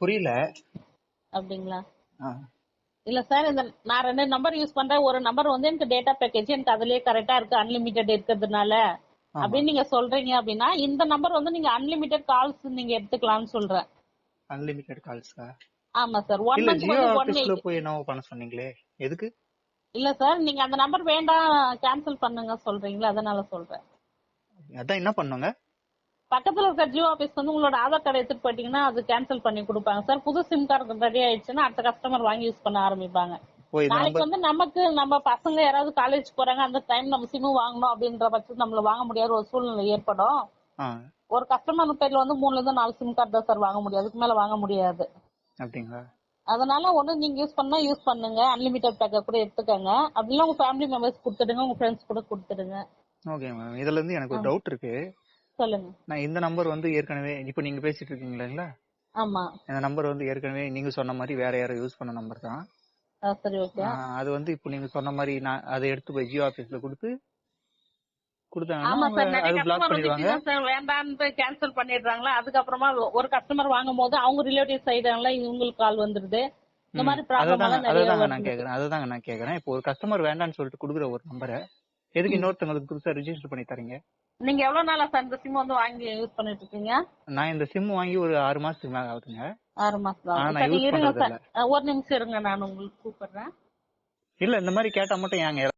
புரியல. அப்படிங்களா? ஆ, இல்ல சார், இந்த நான் 2 நம்பர் யூஸ் பண்றேன். ஒரு நம்பர் வந்து எனக்கு டேட்டா பேக்கேஜ் எனக்கு அதுலயே கரெக்டா இருக்கு, அன்லிமிட்டெட் இருக்கிறதுனால ஆமா. அப்படின்னு நீங்க சொல்றீங்க. அப்படின்னா இந்த நம்பர் வந்து நீங்க அன்லிமிட்டெட் கால்ஸ் நீங்க எடுத்துக்கலாம்னு சொல்றேன். அன்லிமிட்டெட் கால்ஸ்க்கா? ஆமா சார். 1 இல்ல, மந்த் ஜியோ வந்து ஆபீஸ்ல 180. போய் என்னவோ பண்ண சொன்னீங்களே, எதுக்கு? இல்ல சார், நீங்க அந்த நம்பர் வேண்டாம் கேன்சல் பண்ணுங்க சொல்றீங்களா, அதனால சொல்றேன். அதான் என்ன பண்ணுங்க? பக்கத்துல இருக்க ஜியோ ஆபீஸ் வந்து உங்களோட ஆதார் கார்டு எடுத்துட்டு போயிட்டீங்கன்னா அது கேன்சல் பண்ணி கொடுப்பாங்க சார். புது சிம் கார்டு ரெடி ஆயிடுச்சுன்னா அடுத்த கஸ்டமர் வாங்கி யூஸ் பண்ண ஆரம்பிப்பாங்க. ஓ, இந்த நாளைக்கு நம்பர். வந்து நமக்கு நம்ம பசங்க யாராவது காலேஜ் போறாங்க, அந்த டைம் நம்ம சிம் வாங்கணும் அப்படின்ற பட்சம் நம்மள வாங்க முடியாத ஒரு சூழ்நிலை ஏற்படும். ஆ, ஒரு கஸ்டமர் பேர்ல வந்து 3ல இருந்து 4 சிம் கார்டு தான் சார் வாங்க முடியும், அதுக்கு மேல வாங்க முடியாது. அப்படிங்களா? அதனால ஒண்ணு நீங்க யூஸ் பண்ணா யூஸ் பண்ணுங்க, அன்லிமிட்டட் பேக்க கூட எடுத்துக்கங்க. அப்படின்னா உங்க ஃபேமிலி மெம்பர்ஸ் கொடுத்துடுங்க, உங்க ஃப்ரெண்ட்ஸ் கூட கொடுத்துடுங்க. Okay ma'am. இதுல இருந்து எனக்கு ஒரு டவுட் இருக்கு. சொல்லுங்க. நான் இந்த நம்பர் வந்து ஏற்கனவே இப்ப நீங்க பேசிட்டு இருக்கீங்களா, ஆமா. இந்த நம்பர் வந்து ஏற்கனவே நீங்க சொன்ன மாதிரி வேற யாரும் யூஸ் பண்ண நம்பர் தான். சரி, ஓகே. அது வந்து இப்போ நீங்க சொன்ன மாதிரி நான் அதை எடுத்து போய் ஜியோ ஆபீஸ்ல கொடுத்தாங்கன்னா ஆமா அவங்க சார், நிறைய அது பிளாக் கஸ்டமர் வந்து பண்ணிடுவாங்க. இப்படிதான் சார் வேண்டான்னு கேன்சல் பண்ணிடுறாங்களா. அதுக்கப்புறமா ஒரு கஸ்டமர் வாங்கும் போது அவங்க ரிலேட்டிவ் சைடுல இவங்களுக்கு கால் வந்துருது. இந்த மாதிரி ப்ராப்ளம் எல்லாம் நிறைய வருது. அததாங்க நான் கேக்குறேன். இப்போ ஒரு கஸ்டமர் வேண்டாம்னு சொல்லிட்டு கொடுக்குற ஒரு நம்பரை எதுக்கு இன்னொருத்தவங்களுக்கு புதுசா ரிஜிஸ்டர் பண்ணி தரீங்க? நீங்க எவ்வளவு நாளா சார் இந்த சிம் வந்து வாங்கி யூஸ் பண்ணிட்டு இருக்கீங்க? நான் இந்த சிம் வாங்கி ஒரு 6 மாசத்துக்கு மேல ஆகுதுங்க. 6 மாசம் தான். நான் சரி யூஸ் இருங்க பண்றது சார், இல்ல. ஒரு நிமிஷம் இருங்க, நான் உங்களுக்கு கூப்பிடுறேன். இல்ல, இந்த மாதிரி கேட்டா மட்டும் ஏங்க